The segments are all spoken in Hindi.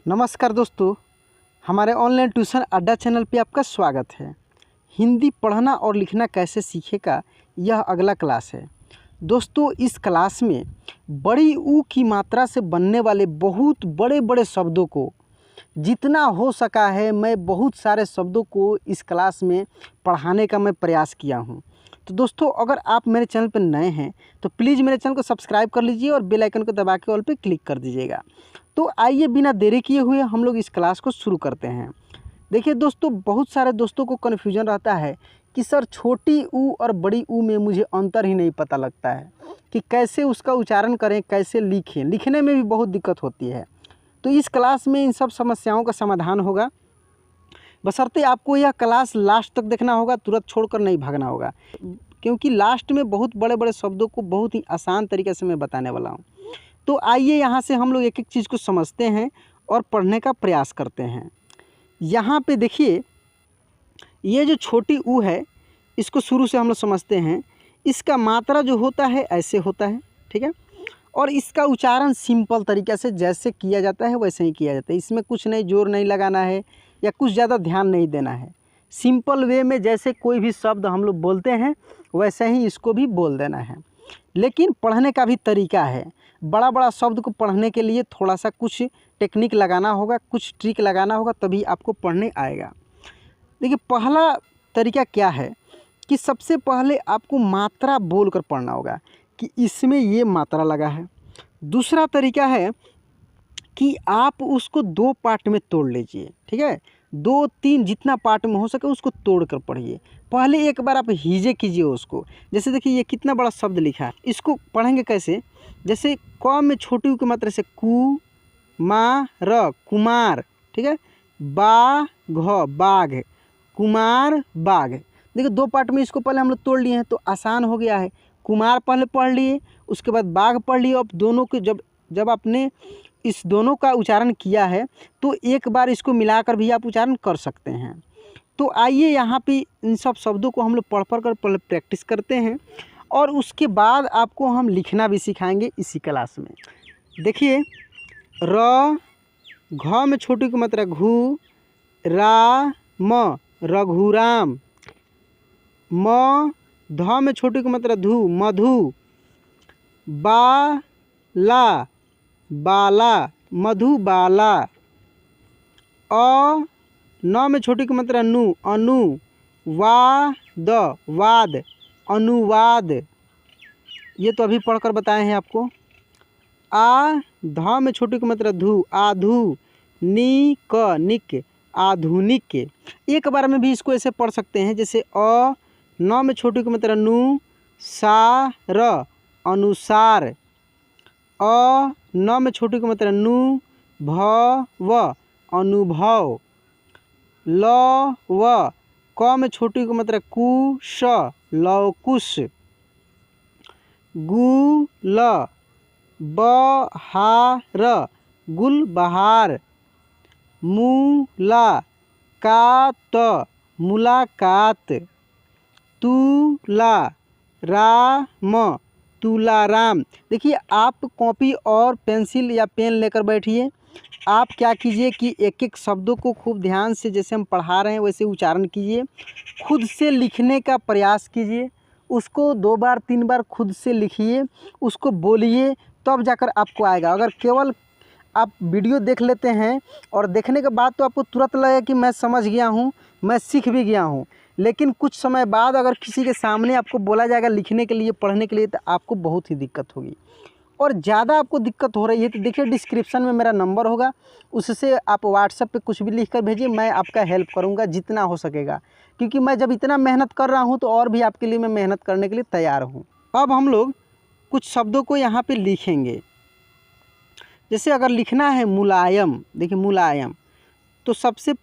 नमस्कार दोस्तों, हमारे ऑनलाइन ट्यूशन अड्डा चैनल पे आपका स्वागत है। हिंदी पढ़ना और लिखना कैसे सीखेगा, यह अगला क्लास है। दोस्तों, इस क्लास में बड़ी ऊ की मात्रा से बनने वाले बहुत बड़े बड़े शब्दों को जितना हो सका है मैं बहुत सारे शब्दों को इस क्लास में पढ़ाने का मैं प्रयास किया हूँ। तो दोस्तों, अगर आप मेरे चैनल पर नए हैं तो प्लीज़ मेरे चैनल को सब्सक्राइब कर लीजिए और बेल आइकन को दबा के ऑल पे क्लिक कर दीजिएगा। तो आइए बिना देरी किए हुए हम लोग इस क्लास को शुरू करते हैं। देखिए दोस्तों, बहुत सारे दोस्तों को कन्फ्यूजन रहता है कि सर छोटी ऊ और बड़ी ऊ में मुझे अंतर ही नहीं पता लगता है कि कैसे उसका उच्चारण करें, कैसे लिखें। लिखने में भी बहुत दिक्कत होती है। तो इस क्लास में इन सब समस्याओं का समाधान होगा, बशर्ते आपको यह क्लास लास्ट तक देखना होगा, तुरंत छोड़कर नहीं भागना होगा, क्योंकि लास्ट में बहुत बड़े बड़े शब्दों को बहुत ही आसान तरीके से मैं बताने वाला हूँ। तो आइए यहाँ से हम लोग एक एक चीज़ को समझते हैं और पढ़ने का प्रयास करते हैं। यहाँ पे देखिए, ये जो छोटी ऊ है इसको शुरू से हम लोग समझते हैं। इसका मात्रा जो होता है ऐसे होता है, ठीक है, और इसका उच्चारण सिंपल तरीके से जैसे किया जाता है वैसे ही किया जाता है। इसमें कुछ नहीं जोर नहीं लगाना है या कुछ ज़्यादा ध्यान नहीं देना है। सिंपल वे में जैसे कोई भी शब्द हम लोग बोलते हैं वैसे ही इसको भी बोल देना है। लेकिन पढ़ने का भी तरीका है। बड़ा बड़ा शब्द को पढ़ने के लिए थोड़ा सा कुछ टेक्निक लगाना होगा, कुछ ट्रिक लगाना होगा, तभी आपको पढ़ने आएगा। देखिए, पहला तरीका क्या है कि सबसे पहले आपको मात्रा बोलकर पढ़ना होगा कि इसमें ये मात्रा लगा है। दूसरा तरीका है कि आप उसको दो पार्ट में तोड़ लीजिए, ठीक है, 2-3 जितना पार्ट में हो सके उसको तोड़ कर पढ़िए। पहले एक बार आप हीजे कीजिए उसको। जैसे देखिए, ये कितना बड़ा शब्द लिखा है, इसको पढ़ेंगे कैसे। जैसे क में छोटी ऊ की मात्रा से कु, मा र कुमार, ठीक है, बा घ बाघ, कुमार बाघ। देखिए, दो पार्ट में इसको पहले हम लोग तोड़ लिए हैं तो आसान हो गया है। कुमार पहले पढ़ लिए, उसके बाद बाघ पढ़ लिए। अब दोनों के जब आपने इस दोनों का उच्चारण किया है तो एक बार इसको मिलाकर भी आप उच्चारण कर सकते हैं। तो आइए यहाँ पे इन सब शब्दों को हम लोग पढ़ कर पहले प्रैक्टिस करते हैं और उसके बाद आपको हम लिखना भी सिखाएंगे इसी क्लास में। देखिए, र घ में छोटी की मात्रा घू, रा म रघुराम, म ध में छोटी की मात्रा धू मधु, बा ला बाला मधुबाला, अ न में छोटी की मात्रा नु अनु, वाद वाद अनुवाद। ये तो अभी पढ़कर बताए हैं आपको। आ ध में छोटी की मात्रा धू आधु, नी क निक आधुनिक। एक बार में भी इसको ऐसे पढ़ सकते हैं। जैसे अ न में छोटी की मात्रा नु, सा र अनुसार, अ न में छोटी की मात्रा नु, भ व अनुभव, ल व क में छोटी की मात्रा कु, श लवकुश, गु ल बहार गुलबहार, मूला कात मुलाकात, तुला राम तुलाराम। देखिए, आप कॉपी और पेंसिल या पेन लेकर बैठिए। आप क्या कीजिए कि एक एक शब्दों को खूब ध्यान से, जैसे हम पढ़ा रहे हैं वैसे उच्चारण कीजिए। खुद से लिखने का प्रयास कीजिए। उसको 2 बार 3 बार खुद से लिखिए, उसको बोलिए, तब जाकर आपको आएगा। अगर केवल आप वीडियो देख लेते हैं और देखने के बाद तो आपको तुरंत लगेगा कि मैं समझ गया हूँ, मैं सीख भी गया हूँ, लेकिन कुछ समय बाद अगर किसी के सामने आपको बोला जाएगा लिखने के लिए, पढ़ने के लिए, तो आपको बहुत ही दिक्कत होगी। और ज़्यादा आपको दिक्कत हो रही है तो देखिए, डिस्क्रिप्शन में मेरा नंबर होगा, उससे आप व्हाट्सएप पे कुछ भी लिख कर भेजिए। मैं आपका हेल्प करूँगा जितना हो सकेगा, क्योंकि मैं जब इतना मेहनत कर रहा हूँ तो और भी आपके लिए मैं मेहनत करने के लिए तैयार हूँ। अब हम लोग कुछ शब्दों को यहाँ पे लिखेंगे। जैसे अगर लिखना है मुलायम, देखिए मुलायम, तो सबसे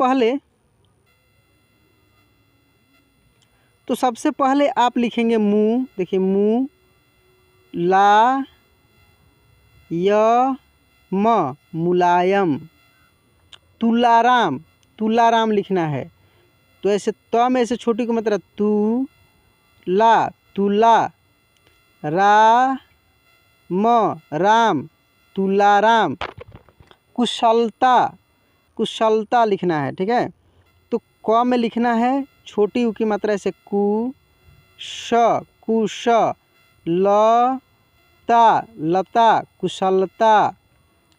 पहले आप लिखेंगे मु। देखिए, मु ला य म मुलायम। तुलाराम, तुलाराम लिखना है तो ऐसे त में ऐसे छोटी की मात्रा तू, ला तुला, रा म राम तुलाराम। कुशलता, कुशलता लिखना है, ठीक है। तो क में लिखना है छोटी ऊ की मात्रा ऐसे कु, श कुश, लता लता कुशलता,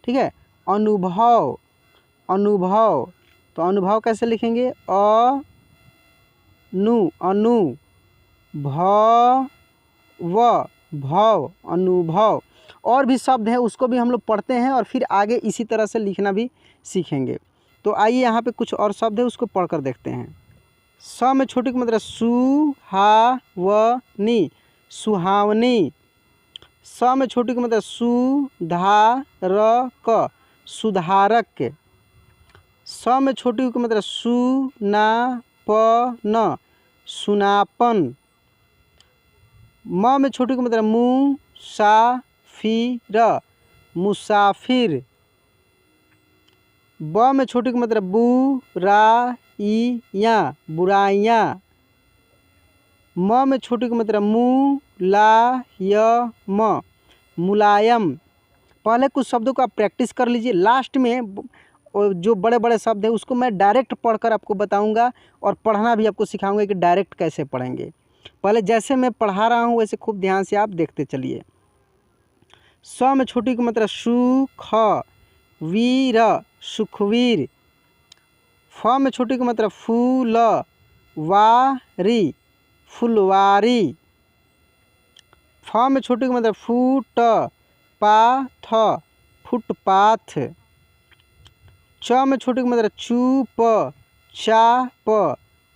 ठीक है। अनुभव अनुभव, तो अनुभव कैसे लिखेंगे, अनु भव भव अनुभव। और भी शब्द हैं उसको भी हम लोग पढ़ते हैं और फिर आगे इसी तरह से लिखना भी सीखेंगे। तो आइए यहाँ पे कुछ और शब्द है उसको पढ़कर देखते हैं। स में छोटी की मात्रा सुहावनी सुहावनी। स में छोटी की मात्रा सुधारक सुधारक। स में छोटी की मात्रा सुनापन सुनापन। म में छोटी की मात्रा मुसाफिर मुसाफिर। ब में छोटी की मात्रा बुराइयाँ बुराइयाँ। म में छोटी की मात्रा मुलायम मुलायम। पहले कुछ शब्दों को आप प्रैक्टिस कर लीजिए, लास्ट में जो बड़े बड़े शब्द है उसको मैं डायरेक्ट पढ़कर आपको बताऊंगा और पढ़ना भी आपको सिखाऊंगा कि डायरेक्ट कैसे पढ़ेंगे। पहले जैसे मैं पढ़ा रहा हूँ वैसे खूब ध्यान से आप देखते चलिए। स में छोटी की मात्रा सुखवीर सुखवीर। फ में छोटी की मात्रा फूलवारी फुलवारी। फ में छोटी की मात्रा फुटपाथ फुटपाथ। च में छोटी की मात्रा चुपचाप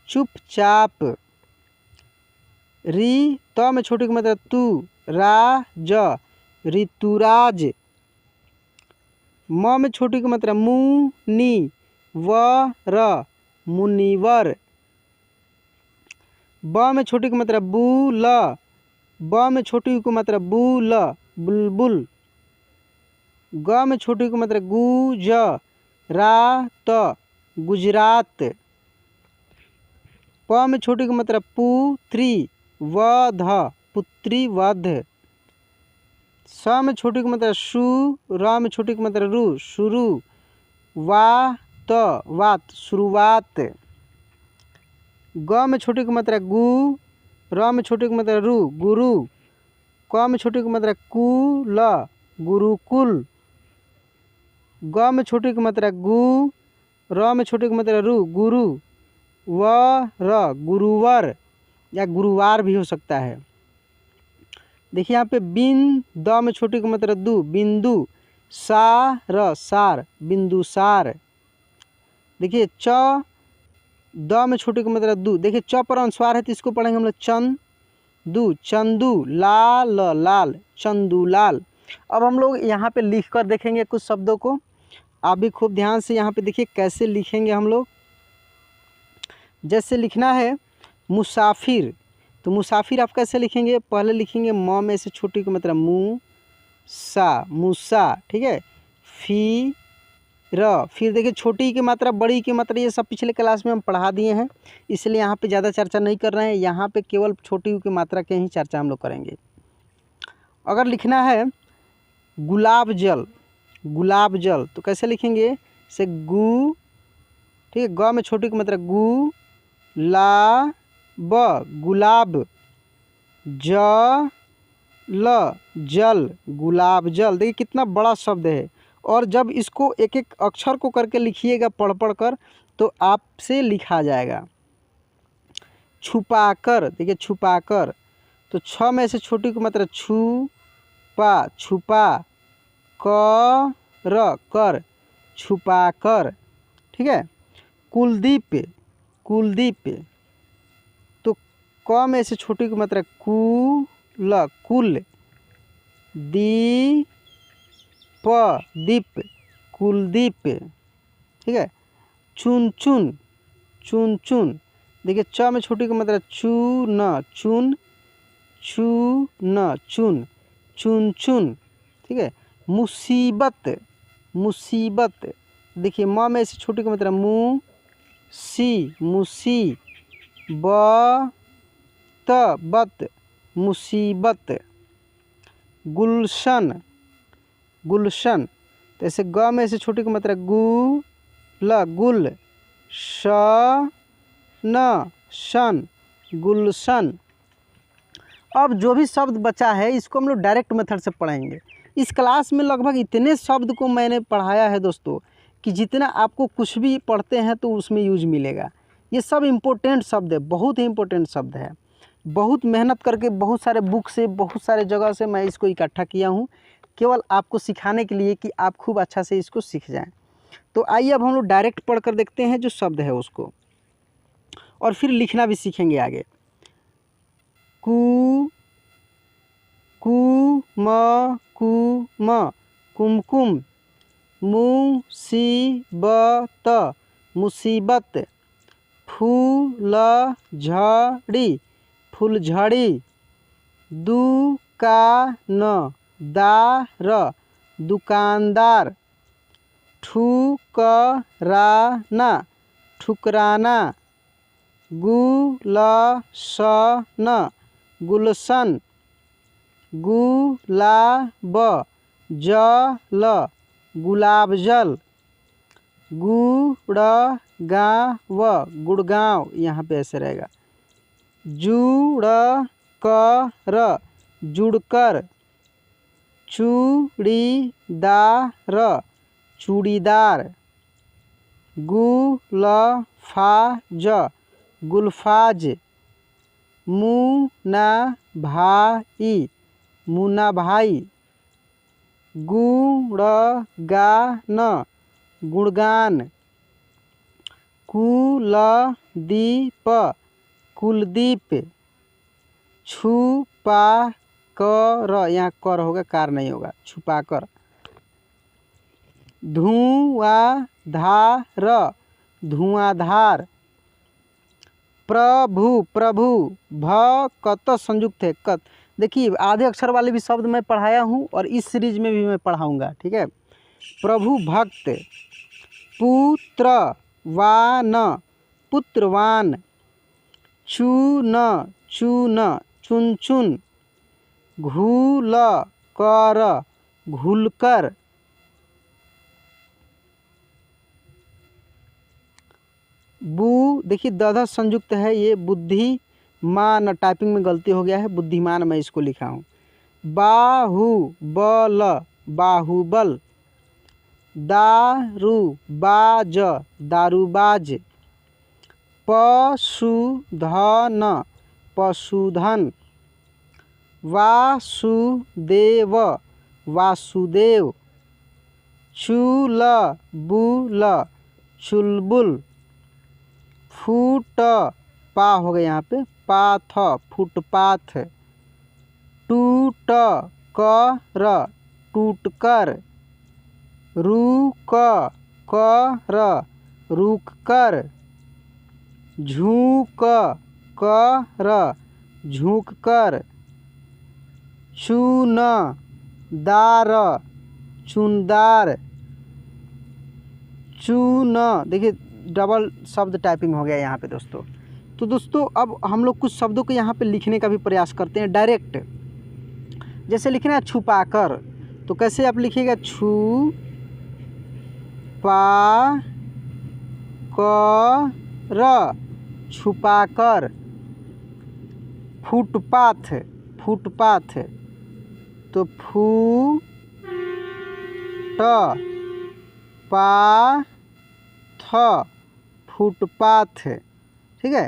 चुपचाप। री त में छोटी की मात्रा तुराज ऋतुराज। म में छोटी की मात्रा मुनिवर मुनिवर। ब में छोटी की मात्रा बुल ब में छोटी की मात्रा बुल बुलबुल। ग में छोटी की मात्रा गुजरात गुजरात। प में छोटी की मात्रा पुत्री वध पुत्री वध। स में छोटी की मात्रा सु र में छोटी की मात्रा रु शुरू वात वात शुरुआत। ग में छोटी की मात्रा गु र में छोटी की मात्रा रु गुरु। क में छोटी की मात्रा कुल गुरुकुल। ग में छोटी की मात्रा गु र में छोटी की मात्रा रु गुरु व र गुरुवर या गुरुवार भी हो सकता है। देखिए यहाँ पे बिन द में छोटी की मात्रा दु बिंदु सार सार बिंदुसार। देखिए च द में छोटी की मात्रा दु, देखिए च पर अनुस्वार है तो इसको पढ़ेंगे हम लोग चंदू चंदू लाल लाल चंदूलाल। अब हम लोग यहाँ पे लिख कर देखेंगे कुछ शब्दों को, आप भी खूब ध्यान से यहाँ पे देखिए कैसे लिखेंगे हम लोग। जैसे लिखना है मुसाफिर, तो मुसाफिर आप कैसे लिखेंगे, पहले लिखेंगे म में से छोटी की मात्रा मूसा मूसा, ठीक है। फिर देखिए छोटी की मात्रा बड़ी की मात्रा ये सब पिछले क्लास में हम पढ़ा दिए हैं, इसलिए यहाँ पे ज़्यादा चर्चा नहीं कर रहे हैं। यहाँ पे केवल छोटी की मात्रा के ही चर्चा हम लोग करेंगे। अगर लिखना है गुलाब जल तो कैसे लिखेंगे, से गु, ठीक है। ग में छोटी की मात्रा गु ला ब गुलाब जल गुलाब जल। देखिए कितना बड़ा शब्द है, और जब इसको एक एक अक्षर को करके लिखिएगा पढ़ कर तो आपसे लिखा जाएगा। छुपाकर, देखिए छुपाकर, तो छ में से छोटी की मात्रा छुपा छुपा कर छुपाकर, ठीक है। कुलदीप, तो क में से छोटी की मात्रा कुल दीप कुलदीप, ठीक है। चुन, देखिए च में छोटी की मात्रा चुन, ठीक है। मुसीबत, देखिए म में से छोटी की मात्रा मुसीबत मुसीबत। गुलशन, तो ऐसे ग में से छोटी की मात्रा ल गुल श न शन गुलशन। अब जो भी शब्द बचा है इसको हम लोग डायरेक्ट मेथड से पढ़ेंगे। इस क्लास में लगभग इतने शब्द को मैंने पढ़ाया है दोस्तों कि जितना आपको कुछ भी पढ़ते हैं तो उसमें यूज मिलेगा। ये सब इम्पोर्टेंट शब्द है, बहुत ही इम्पोर्टेंट शब्द है। बहुत मेहनत करके बहुत सारे बुक से बहुत सारे जगह से मैं इसको इकट्ठा किया हूँ, केवल आपको सिखाने के लिए कि आप खूब अच्छा से इसको सीख जाएं। तो आइए अब हम लोग डायरेक्ट पढ़ कर देखते हैं जो शब्द है उसको, और फिर लिखना भी सीखेंगे आगे। कु कुम कुमकुम मुसीबत मुसीबत फूलझड़ी फुलझड़ी दुकानदार दुकानदार ठुकराना ठुकराना गुलशन गुलशन गुलाब जल गुलाब जल गुड़गांव गुड़गांव, यहाँ पे ऐसे रहेगा। जुड़कर जुड़कर चूड़ीदार चूड़ीदार गुलफाज गुलफाज मुनाभाई मुनाभाई गुणगान गुणगान कुलदीप कुलदीप छुपाकर, यहाँ कर होगा कार नहीं होगा, छुपाकर धुआंधार धुआंधार प्रभु प्रभु भक्त संयुक्त है कत। देखिए आधे अक्षर वाले भी शब्द मैं पढ़ाया हूँ और इस सीरीज में भी मैं पढ़ाऊँगा, ठीक है। प्रभु भक्त पुत्रवान पुत्रवान चून चून चुन चुन घुलकर घुलकर बु, देखिए दध संयुक्त है ये बुद्धिमान, टाइपिंग में गलती हो गया है, बुद्धिमान मैं इसको लिखा हूँ। बाहुबल बाहुबल दारूबाज दारूबाज पशुधन पशुधन वासुदेव वासुदेव चुलबुल चुलबुल फूट पा हो गया यहाँ पे पाथ फुटपाथ टूट कर टूटकर रुक कर रुक कर झुक कर झुक कर चूनदार चुनदार चून, देखिए डबल शब्द टाइपिंग हो गया यहाँ पे दोस्तों। तो दोस्तों अब हम लोग कुछ शब्दों को यहाँ पे लिखने का भी प्रयास करते हैं डायरेक्ट। जैसे लिखना है छुपाकर, तो कैसे आप लिखिएगा छू पा कर छुपाकर। फुटपाथ फुटपाथ तो फू ट पा थ फुटपाथ, ठीक है।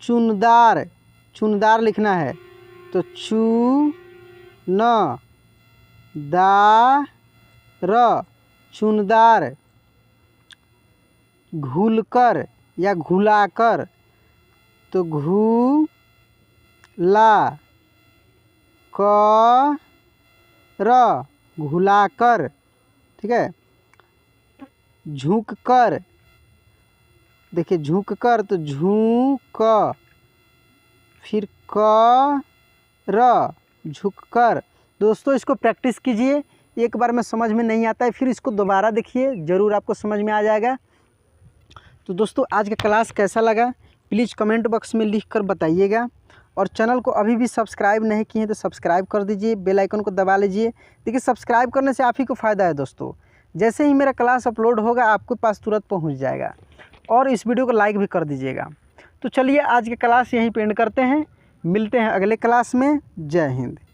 चुनदार चुनदार लिखना है तो चू न दा र चुनदार। घुलकर या घुलाकर तो घू ला क र घुलाकर, ठीक है। झुक कर, देखिए झुक कर तो झुक फिर क र झुक कर। दोस्तों इसको प्रैक्टिस कीजिए, एक बार में समझ में नहीं आता है फिर इसको दोबारा देखिए, ज़रूर आपको समझ में आ जाएगा। तो दोस्तों आज का क्लास कैसा लगा प्लीज़ कमेंट बॉक्स में लिख कर बताइएगा, और चैनल को अभी भी सब्सक्राइब नहीं किए हैं तो सब्सक्राइब कर दीजिए, बेल आइकन को दबा लीजिए। देखिए सब्सक्राइब करने से आप ही को फ़ायदा है दोस्तों, जैसे ही मेरा क्लास अपलोड होगा आपके पास तुरंत पहुंच जाएगा। और इस वीडियो को लाइक भी कर दीजिएगा। तो चलिए आज की क्लास यहीं पे एंड करते हैं, मिलते हैं अगले क्लास में। जय हिंद।